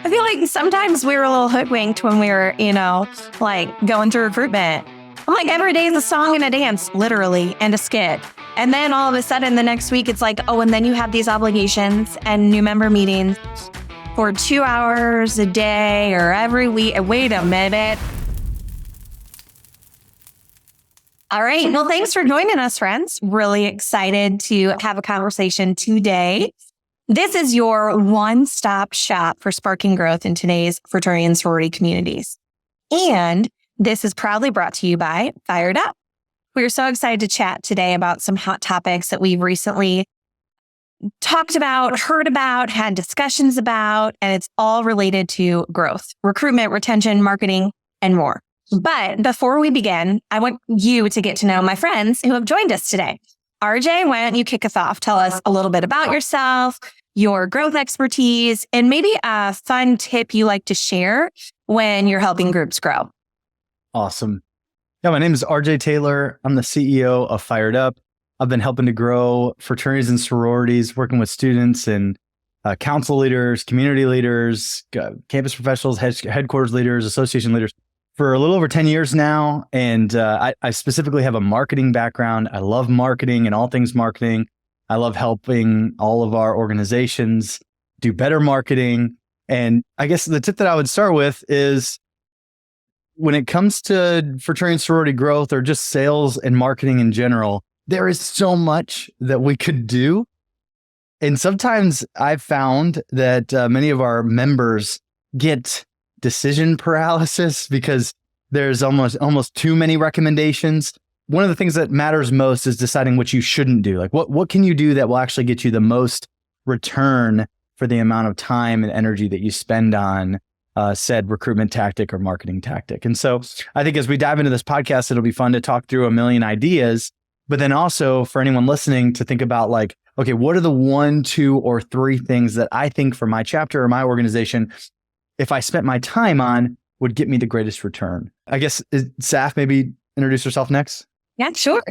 I feel like sometimes we were a little hoodwinked when we were, like going through recruitment. I'm like, every day is a song and a dance, literally, and a skit. And then all of a sudden the next week, it's like, oh, and then you have these obligations and new member meetings for 2 hours a day or every week. Wait a minute. All right. Well, thanks for joining us, friends. Really excited to have a conversation today. This is your one-stop shop for sparking growth in today's fraternity and sorority communities. And this is proudly brought to you by Phired. We're so excited to chat today about some hot topics that we've recently talked about, heard about, had discussions about, and it's all related to growth, recruitment, retention, marketing, and more. But before we begin, I want you to get to know my friends who have joined us today. RJ, why don't you kick us off? Tell us a little bit about yourself, your growth expertise, and maybe a fun tip you like to share when you're helping groups grow. Awesome. Yeah, my name is RJ Taylor. I'm the CEO of Fired Up. I've been helping to grow fraternities and sororities, working with students and council leaders, community leaders, campus professionals, headquarters leaders, association leaders for a little over 10 years now. And I specifically have a marketing background. I love marketing and all things marketing. I love helping all of our organizations do better marketing. And I guess the tip that I would start with is when it comes to fraternity and sorority growth or just sales and marketing in general, there is so much that we could do. And sometimes I've found that many of our members get decision paralysis because there's almost too many recommendations. One of the things that matters most is deciding what you shouldn't do. Like what can you do that will actually get you the most return for the amount of time and energy that you spend on said recruitment tactic or marketing tactic. And so I think as we dive into this podcast, it'll be fun to talk through a million ideas, but then also for anyone listening to think about like, okay, what are the 1, 2, or 3 things that I think for my chapter or my organization, if I spent my time on, would get me the greatest return? I guess, Saf, maybe introduce yourself next. Yeah, sure.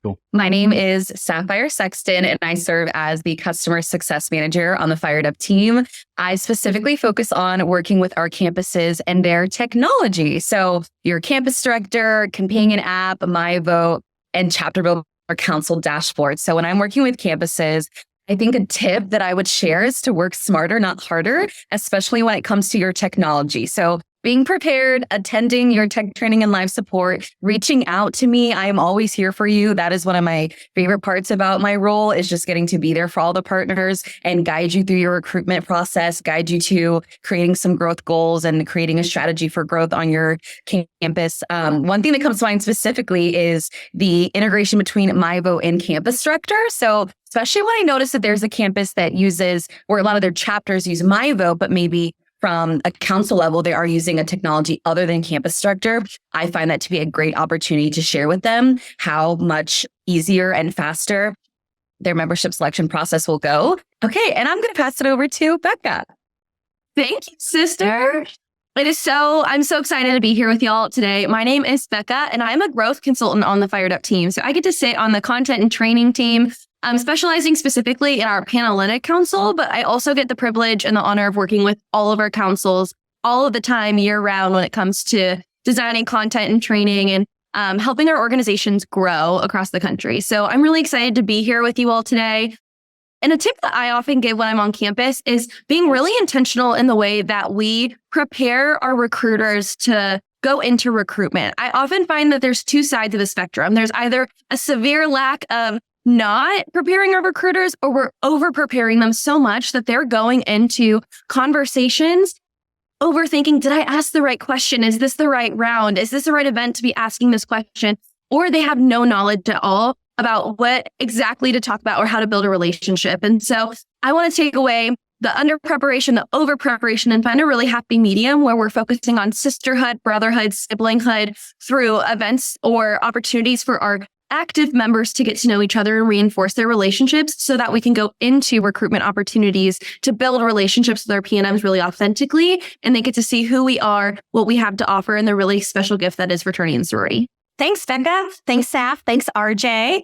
Cool. My name is Sapphire Sexton, and I serve as the Customer Success Manager on the Fired Up team. I specifically focus on working with our campuses and their technology. So your campus director, companion app, My Vote, and chapter builder council dashboard. So when I'm working with campuses, I think a tip that I would share is to work smarter, not harder, especially when it comes to your technology. So being prepared, attending your tech training and live support, reaching out to me. I am always here for you. That is one of my favorite parts about my role is just getting to be there for all the partners and guide you through your recruitment process, guide you to creating some growth goals and creating a strategy for growth on your campus. One thing that comes to mind specifically is the integration between MyVote and Campus Director. So especially when I notice that there's a campus that uses, or a lot of their chapters use MyVote, but maybe from a council level, they are using a technology other than Campus Director. I find that to be a great opportunity to share with them how much easier and faster their membership selection process will go. Okay, and I'm going to pass it over to Becca. Thank you, sister. I'm so excited to be here with y'all today. My name is Becca, and I'm a growth consultant on the Fired Up team. So I get to sit on the content and training team. I'm specializing specifically in our Panalytic Council, but I also get the privilege and the honor of working with all of our councils all of the time, year round, when it comes to designing content and training and helping our organizations grow across the country. So I'm really excited to be here with you all today. And a tip that I often give when I'm on campus is being really intentional in the way that we prepare our recruiters to go into recruitment. I often find that there's 2 sides of the spectrum. There's either a severe lack of not preparing our recruiters, or we're over preparing them so much that they're going into conversations overthinking, did I ask the right question? Is this the right round? Is this the right event to be asking this question? Or they have no knowledge at all about what exactly to talk about or how to build a relationship. And so I want to take away the under preparation, the over preparation, and find a really happy medium where we're focusing on sisterhood, brotherhood, siblinghood through events or opportunities for our active members to get to know each other and reinforce their relationships so that we can go into recruitment opportunities to build relationships with our PNMs really authentically, and they get to see who we are, what we have to offer, and the really special gift that is fraternity and sorority. Thanks, Becca. Thanks, Saf. Thanks, RJ.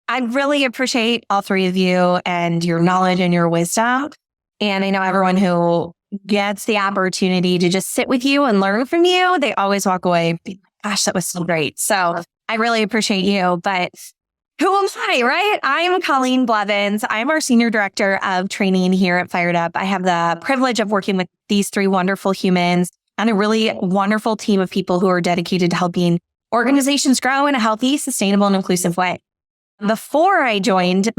I really appreciate all 3 of you and your knowledge and your wisdom. And I know everyone who gets the opportunity to just sit with you and learn from you, they always walk away, gosh, that was so great. So I really appreciate you. But who am I, right? I'm Colleen Blevins. I'm our Senior Director of Training here at Phired Up. I have the privilege of working with these three wonderful humans and a really wonderful team of people who are dedicated to helping organizations grow in a healthy, sustainable, and inclusive way. Before I joined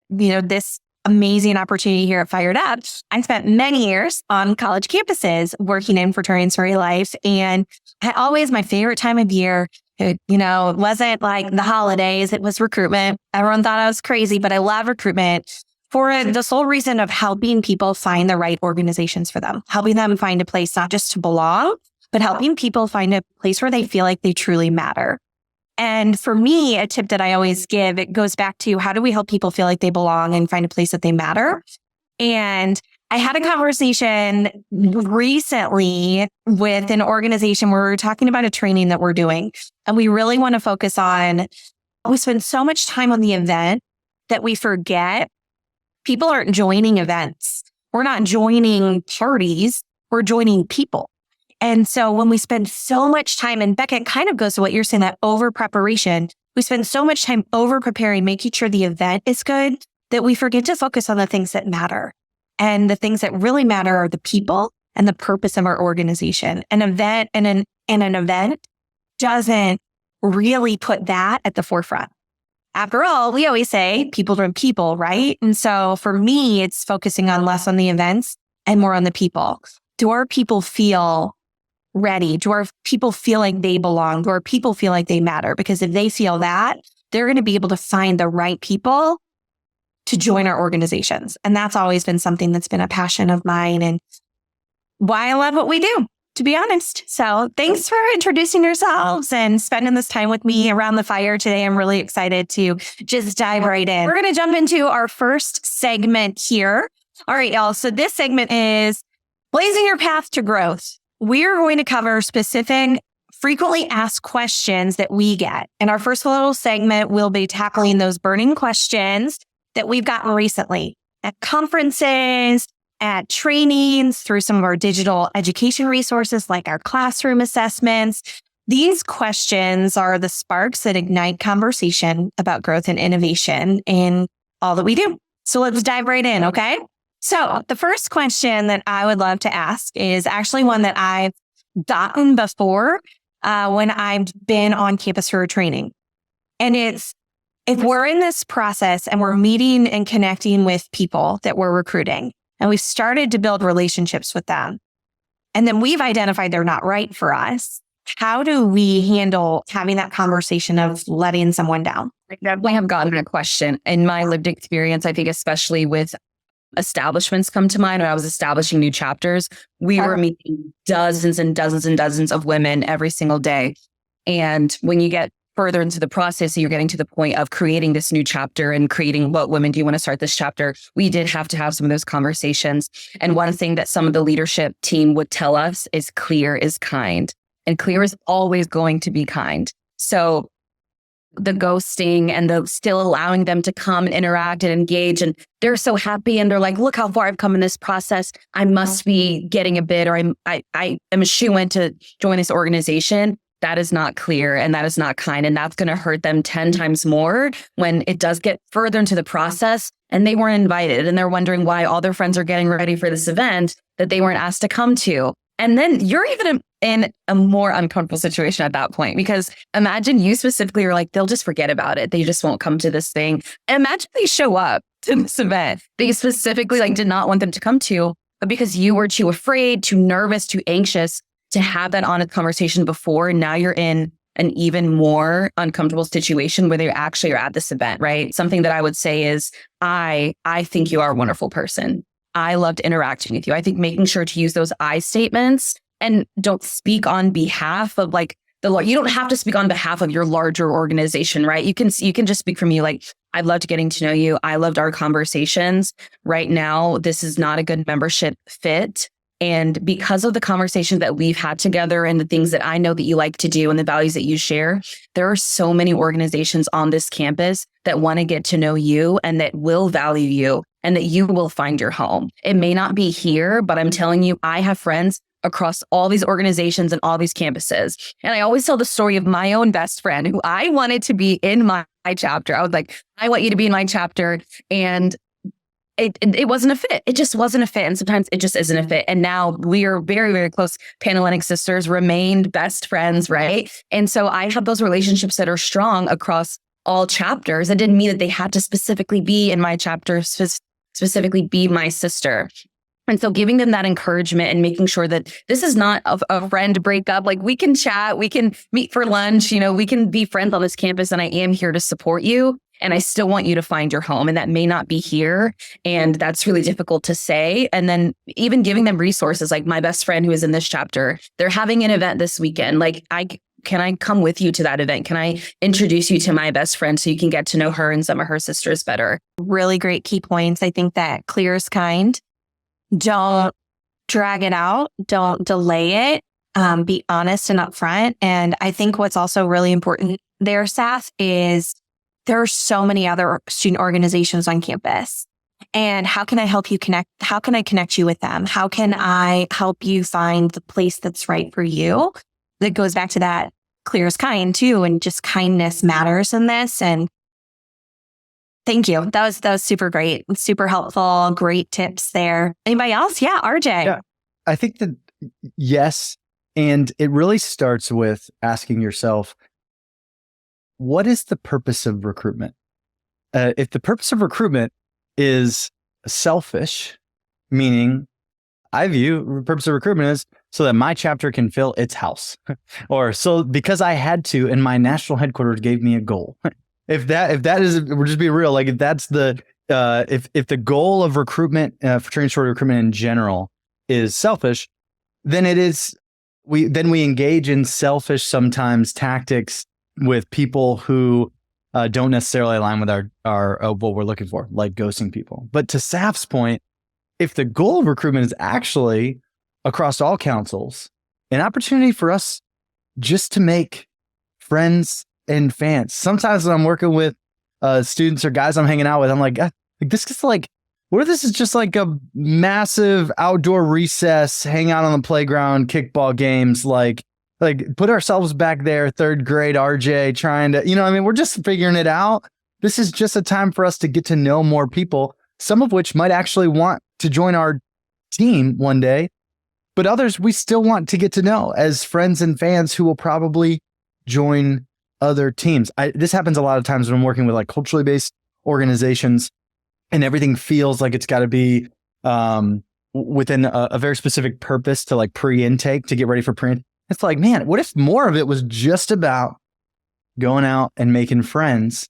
this amazing opportunity here at Phired Up, I spent many years on college campuses working in fraternity and sorority life. And my favorite time of year, it wasn't like the holidays, it was recruitment. Everyone thought I was crazy, but I love recruitment for the sole reason of helping people find the right organizations for them, helping them find a place not just to belong, but helping people find a place where they feel like they truly matter. And for me, a tip that I always give, it goes back to how do we help people feel like they belong and find a place that they matter? And I had a conversation recently with an organization where we were talking about a training that we're doing. And we really want to focus on, we spend so much time on the event that we forget people aren't joining events. We're not joining parties. We're joining people. And so when we spend so much time, and Becca, it kind of goes to what you're saying, that over preparation, we spend so much time over preparing, making sure the event is good, that we forget to focus on the things that matter. And the things that really matter are the people and the purpose of our organization. An event and an event doesn't really put that at the forefront. After all, we always say people driven people, right? And so for me, it's focusing on less on the events and more on the people. Do our people feel ready? Do our people feel like they belong? Do our people feel like they matter? Because if they feel that, they're going to be able to find the right people to join our organizations. And that's always been something that's been a passion of mine and why I love what we do, to be honest. So thanks for introducing yourselves and spending this time with me around the fire today. I'm really excited to just dive right in. We're going to jump into our first segment here. All right, y'all. So this segment is blazing your path to growth. We're going to cover specific frequently asked questions that we get. In our first little segment, we'll be tackling those burning questions that we've gotten recently at conferences, at trainings, through some of our digital education resources like our classroom assessments. These questions are the sparks that ignite conversation about growth and innovation in all that we do. So let's dive right in, okay? So the first question that I would love to ask is actually one that I've gotten before when I've been on campus for a training. And it's, if we're in this process and we're meeting and connecting with people that we're recruiting, and we've started to build relationships with them, and then we've identified they're not right for us, how do we handle having that conversation of letting someone down? I definitely have gotten a question in my lived experience. I think especially with establishments come to mind. When I was establishing new chapters, we were meeting dozens and dozens and dozens of women every single day. And when you get further into the process, you're getting to the point of creating this new chapter and creating what women do you want to start this chapter. We did have to have some of those conversations. And one thing that some of the leadership team would tell us is clear is kind. And clear is always going to be kind. So the ghosting and the still allowing them to come and interact and engage. And they're so happy. And they're like, look how far I've come in this process. I must be getting a bid, or I am a shoo-in to join this organization. That is not clear and that is not kind. And that's going to hurt them 10 times more when it does get further into the process and they weren't invited. And they're wondering why all their friends are getting ready for this event that they weren't asked to come to. And then you're even in a more uncomfortable situation at that point, because imagine you specifically are like, they'll just forget about it. They just won't come to this thing. And imagine they show up to this event that you specifically did not want them to come to, but because you were too afraid, too nervous, too anxious to have that honest conversation before. And now you're in an even more uncomfortable situation where they actually are at this event, right? Something that I would say is, I think you are a wonderful person. I loved interacting with you. I think making sure to use those I statements and don't speak on behalf of you don't have to speak on behalf of your larger organization, right? You can just speak from you. Like, I loved getting to know you. I loved our conversations. Right now, this is not a good membership fit. And because of the conversations that we've had together and the things that I know that you like to do and the values that you share, there are so many organizations on this campus that want to get to know you and that will value you and that you will find your home. It may not be here, but I'm telling you, I have friends across all these organizations and all these campuses. And I always tell the story of my own best friend who I wanted to be in my chapter. I was like, I want you to be in my chapter. And it wasn't a fit. It just wasn't a fit. And sometimes it just isn't a fit. And now we are very, very close. Panhellenic sisters remained best friends, right? And so I have those relationships that are strong across all chapters. It didn't mean that they had to specifically be in my chapter, specifically be my sister. And so giving them that encouragement and making sure that this is not a friend breakup. Like, we can chat, we can meet for lunch, we can be friends on this campus, and I am here to support you. And I still want you to find your home. And that may not be here. And that's really difficult to say. And then even giving them resources, like my best friend who is in this chapter, they're having an event this weekend. Like, can I come with you to that event? Can I introduce you to my best friend so you can get to know her and some of her sisters better? Really great key points. I think that clear is kind. Don't drag it out. Don't delay it. Be honest and upfront. And I think what's also really important there, Saf, is there are so many other student organizations on campus. And how can I help you connect? How can I connect you with them? How can I help you find the place that's right for you? That goes back to that clear as kind too. And just kindness matters in this. And thank you. That was super great. Super helpful. Great tips there. Anybody else? Yeah, RJ. Yeah, I think that yes. And it really starts with asking yourself, what is the purpose of recruitment? If the purpose of recruitment is selfish, meaning I view the purpose of recruitment is so that my chapter can fill its house, or so because I had to, and my national headquarters gave me a goal. If that is, we're just being real. Like, if that's the if the goal of recruitment, fraternity sorority recruitment in general, is selfish, then it is we engage in selfish sometimes tactics with people who don't necessarily align with our what we're looking for, like ghosting people. But to Saf's point, if the goal of recruitment is actually across all councils, an opportunity for us just to make friends and fans. Sometimes when I'm working with students or guys I'm hanging out with, I'm like this is like, what if this is just like a massive outdoor recess, hang out on the playground, kickball games, like put ourselves back there, third grade RJ, trying to, we're just figuring it out. This is just a time for us to get to know more people, some of which might actually want to join our team one day, but others we still want to get to know as friends and fans who will probably join other teams. This happens a lot of times when I'm working with like culturally based organizations, and everything feels like it's got to be within a very specific purpose to like pre-intake, to get ready for pre-intake. It's like, man, what if more of it was just about going out and making friends?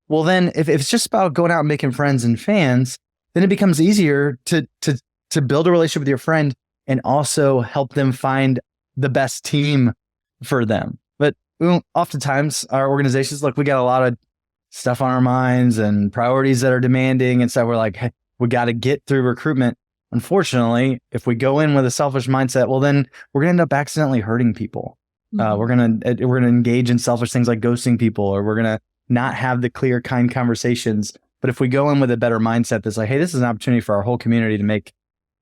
Well, then if it's just about going out and making friends and fans, then it becomes easier to build a relationship with your friend and also help them find the best team for them. But oftentimes our organizations, look, we got a lot of stuff on our minds and priorities that are demanding. And so we're like, hey, we got to get through recruitment. Unfortunately, if we go in with a selfish mindset, well, then we're going to end up accidentally hurting people. Mm-hmm. We're going to engage in selfish things like ghosting people, or we're going to not have the clear, kind conversations. But if we go in with a better mindset that's like, hey, this is an opportunity for our whole community to make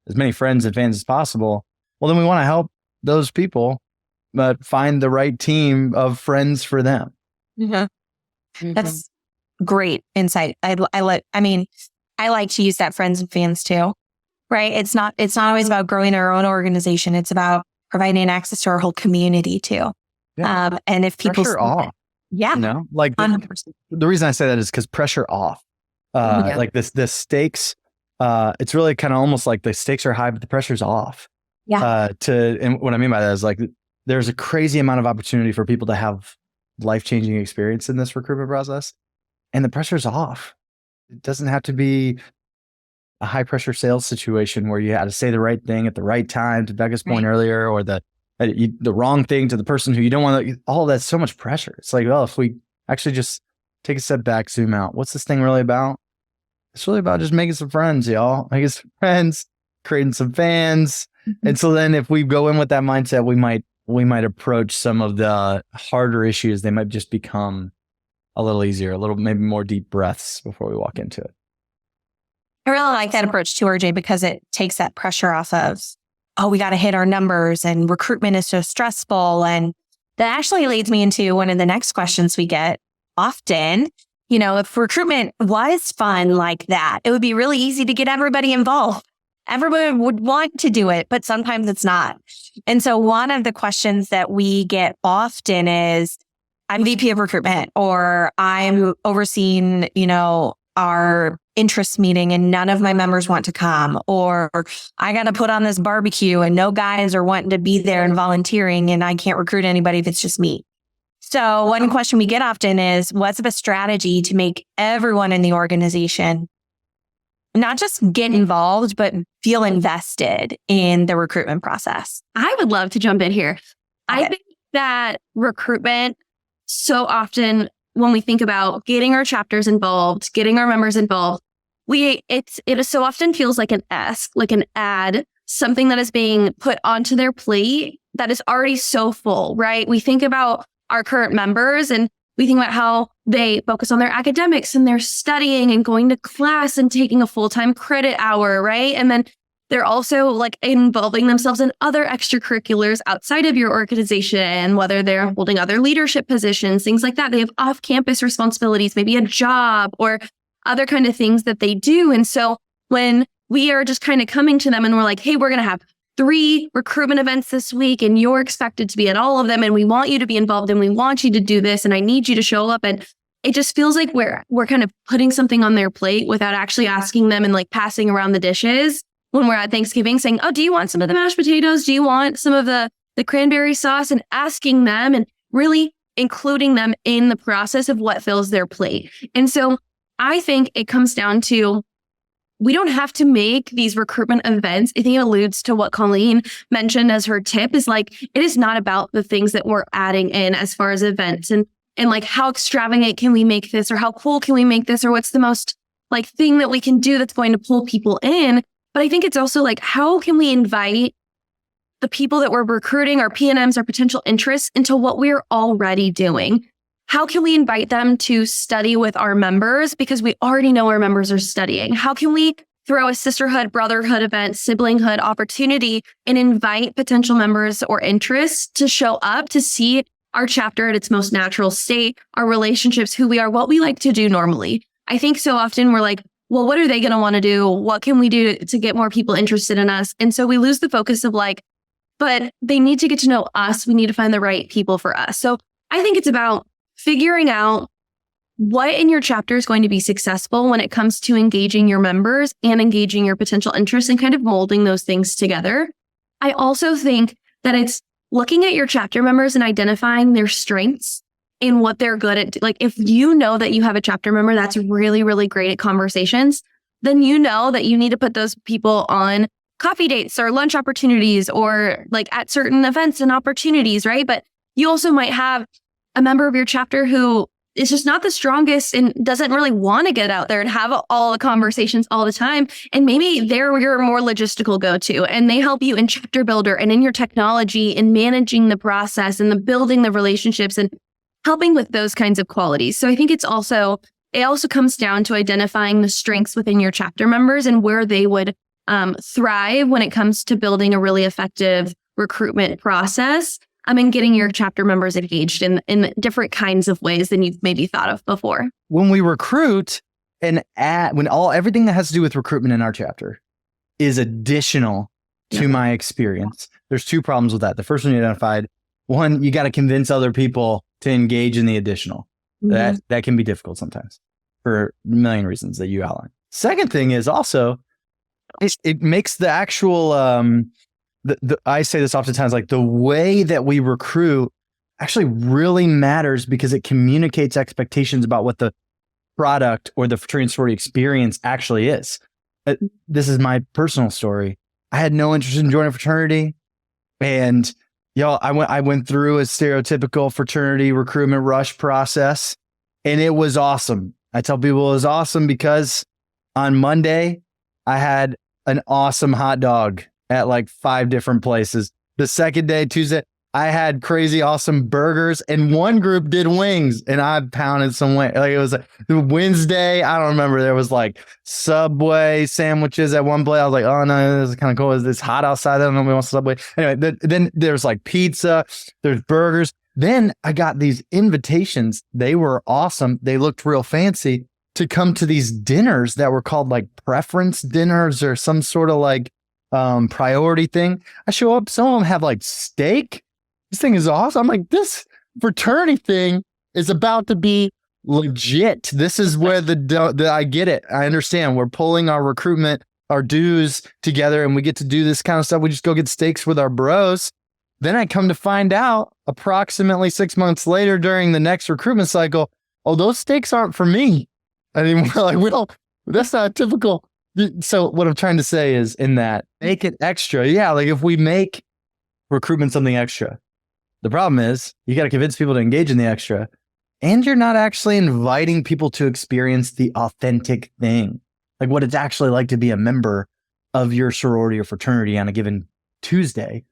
as many friends and fans as possible, well, then we want to help those people, but find the right team of friends for them. Mm-hmm. Mm-hmm. That's great insight. I like to use that friends and fans too. Right. It's not always about growing our own organization. It's about providing access to our whole community too. Yeah. And if people pressure off, yeah, like the reason I say that is because pressure off, like the stakes, it's really kind of almost like the stakes are high, but the pressure's off. Yeah. And what I mean by that is like, there's a crazy amount of opportunity for people to have life-changing experience in this recruitment process, and the pressure's off. It doesn't have to be a high pressure sales situation where you had to say the right thing at the right time, to Becca's point earlier, or the wrong thing to the person who you don't want to. All that's so much pressure. It's like, well, if we actually just take a step back, zoom out, what's this thing really about? It's really about just making some friends, y'all. Making some friends, creating some fans, And so then if we go in with that mindset, we might approach some of the harder issues. They might just become a little easier, a little maybe more deep breaths before we walk into it. I really like that approach too, RJ, because it takes that pressure off of, oh, we got to hit our numbers and recruitment is so stressful. And that actually leads me into one of the next questions we get often. You know, if recruitment was fun like that, it would be really easy to get everybody involved. Everybody would want to do it, but sometimes it's not. And so one of the questions that we get often is, I'm VP of recruitment, or I'm overseeing, our interest meeting and none of my members want to come, or I got to put on this barbecue and no guys are wanting to be there and volunteering and I can't recruit anybody if it's just me. So one question we get often is, what's a strategy to make everyone in the organization not just get involved, but feel invested in the recruitment process? I would love to jump in here. I think that recruitment, so often when we think about getting our chapters involved, getting our members involved, it so often feels like an ask, like an ad, something that is being put onto their plate that is already so full, right? We think about our current members and we think about how they focus on their academics and they're studying and going to class and taking a full-time credit hour, right? And then they're also like involving themselves in other extracurriculars outside of your organization, whether they're holding other leadership positions, things like that. They have off-campus responsibilities, maybe a job or other kind of things that they do. And so when we are just kind of coming to them and we're like, hey, we're going to have 3 recruitment events this week and you're expected to be at all of them and we want you to be involved and we want you to do this and I need you to show up. And it just feels like we're kind of putting something on their plate without actually asking them and like passing around the dishes when we're at Thanksgiving saying, oh, do you want some of the mashed potatoes? Do you want some of the cranberry sauce? And asking them and really including them in the process of what fills their plate. And so I think it comes down to, we don't have to make these recruitment events. I think it alludes to what Colleen mentioned as her tip is like, it is not about the things that we're adding in as far as events and like how extravagant can we make this or how cool can we make this or what's the most like thing that we can do that's going to pull people in. But I think it's also like, how can we invite the people that we're recruiting, our PNMs, our potential interests into what we're already doing? How can we invite them to study with our members because we already know our members are studying? How can we throw a sisterhood, brotherhood event, siblinghood opportunity and invite potential members or interests to show up to see our chapter at its most natural state, our relationships, who we are, what we like to do normally? I think so often we're like, well, what are they going to want to do? What can we do to get more people interested in us? And so we lose the focus of like, but they need to get to know us. We need to find the right people for us. So I think it's about figuring out what in your chapter is going to be successful when it comes to engaging your members and engaging your potential interests and kind of molding those things together. I also think that it's looking at your chapter members and identifying their strengths and what they're good at. Like if you know that you have a chapter member that's really, really great at conversations, then you know that you need to put those people on coffee dates or lunch opportunities or like at certain events and opportunities, right? But you also might have a member of your chapter who is just not the strongest and doesn't really want to get out there and have all the conversations all the time. And maybe they're your more logistical go-to and they help you in chapter builder and in your technology and managing the process and the building the relationships and helping with those kinds of qualities. So I think it also comes down to identifying the strengths within your chapter members and where they would thrive when it comes to building a really effective recruitment process. And getting your chapter members engaged in different kinds of ways than you've maybe thought of before. When we recruit everything that has to do with recruitment in our chapter is additional to my experience, there's 2 problems with that. The first one you identified, one, you got to convince other people to engage in the additional. Mm-hmm. That can be difficult sometimes for a million reasons that you outlined. Second thing is also, it makes the actual, I say this oftentimes, like the way that we recruit actually really matters because it communicates expectations about what the product or the fraternity and sorority experience actually is. This is my personal story. I had no interest in joining a fraternity, and I went through a stereotypical fraternity recruitment rush process, and it was awesome. I tell people it was awesome because on Monday I had an awesome hot dog at like 5 different places. The second day, Tuesday, I had crazy awesome burgers, and one group did wings, and I pounded some wings. Like it was like Wednesday, I don't remember. There was like Subway sandwiches at one place. I was like, oh no, this is kind of cool. It's hot outside. I don't know if we want Subway. Anyway, then there's like pizza, there's burgers. Then I got these invitations. They were awesome. They looked real fancy to come to these dinners that were called like preference dinners or some sort of like priority thing. I show up, some of them have like steak. This thing is awesome. I'm like, this fraternity thing is about to be legit. This is where I get it. I understand. We're pulling our recruitment, our dues together, and we get to do this kind of stuff. We just go get steaks with our bros. Then I come to find out approximately 6 months later during the next recruitment cycle, oh, those steaks aren't for me anymore. Like that's not typical. So what I'm trying to say is in that, make it extra. Yeah. Like if we make recruitment something extra, the problem is you got to convince people to engage in the extra, and you're not actually inviting people to experience the authentic thing, like what it's actually like to be a member of your sorority or fraternity on a given Tuesday.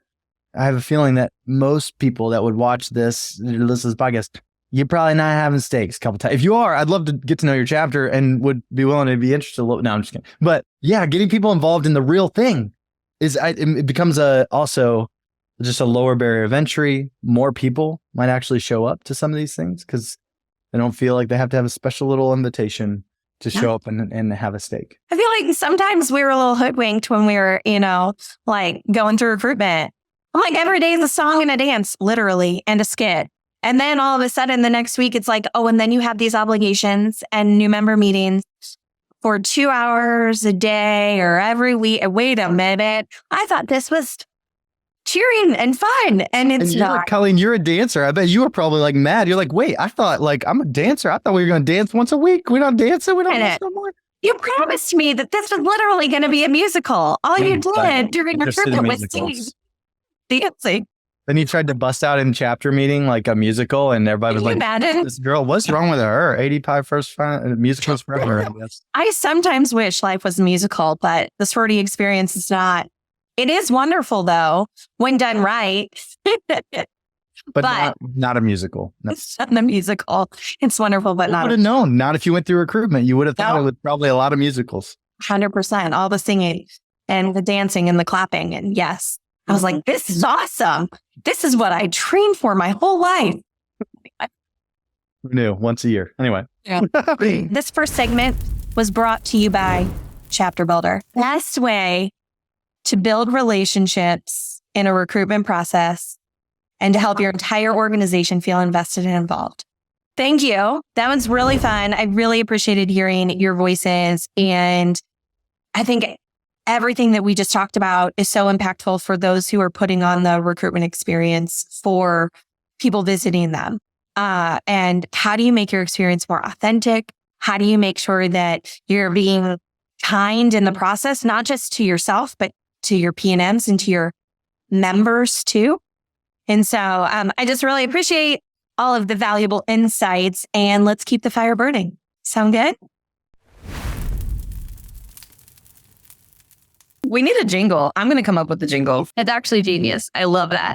I have a feeling that most people that would watch this, listen to this podcast, you're probably not having steaks a couple times. If you are, I'd love to get to know your chapter and would be willing to be interested. No, I'm just kidding. But yeah, getting people involved in the real thing it becomes also just a lower barrier of entry. More people might actually show up to some of these things because they don't feel like they have to have a special little invitation to show up and have a steak. I feel like sometimes we were a little hoodwinked when we were, like going through recruitment. I'm like, every day is a song and a dance, literally, and a skit. And then all of a sudden the next week, it's like, oh, and then you have these obligations and new member meetings for 2 hours a day or every week. Wait a minute. I thought this was cheering and fun, and it's not. Like, Colleen, you're a dancer. I bet you were probably like mad. You're like, wait, I thought like I'm a dancer. I thought we were going to dance once a week. We're not dancing. We don't dance no more. You promised me that this was literally going to be a musical. All you did during recruitment was dancing. Then you tried to bust out in chapter meeting like a musical, and everybody was like, this girl, what's wrong with her? 85 first musicals forever. I sometimes wish life was a musical, but the sorority experience is not. It is wonderful, though, when done right. but not a musical. No. It's not a musical. It's wonderful, but not. You would have known. Not if you went through recruitment. You would have thought it was probably a lot of musicals. 100%. All the singing and the dancing and the clapping. And yes, I was like, this is awesome. This is what I trained for my whole life. Who knew? Once a year. Anyway. Yeah. This first segment was brought to you by Chapter Builder. Best way to build relationships in a recruitment process and to help your entire organization feel invested and involved. Thank you. That was really fun. I really appreciated hearing your voices. And I think everything that we just talked about is so impactful for those who are putting on the recruitment experience for people visiting them. And how do you make your experience more authentic? How do you make sure that you're being kind in the process, not just to yourself, but to your P&Ms and to your members too? And so I just really appreciate all of the valuable insights, and let's keep the fire burning. Sound good? We need a jingle. I'm going to come up with the jingle. It's actually genius. I love that.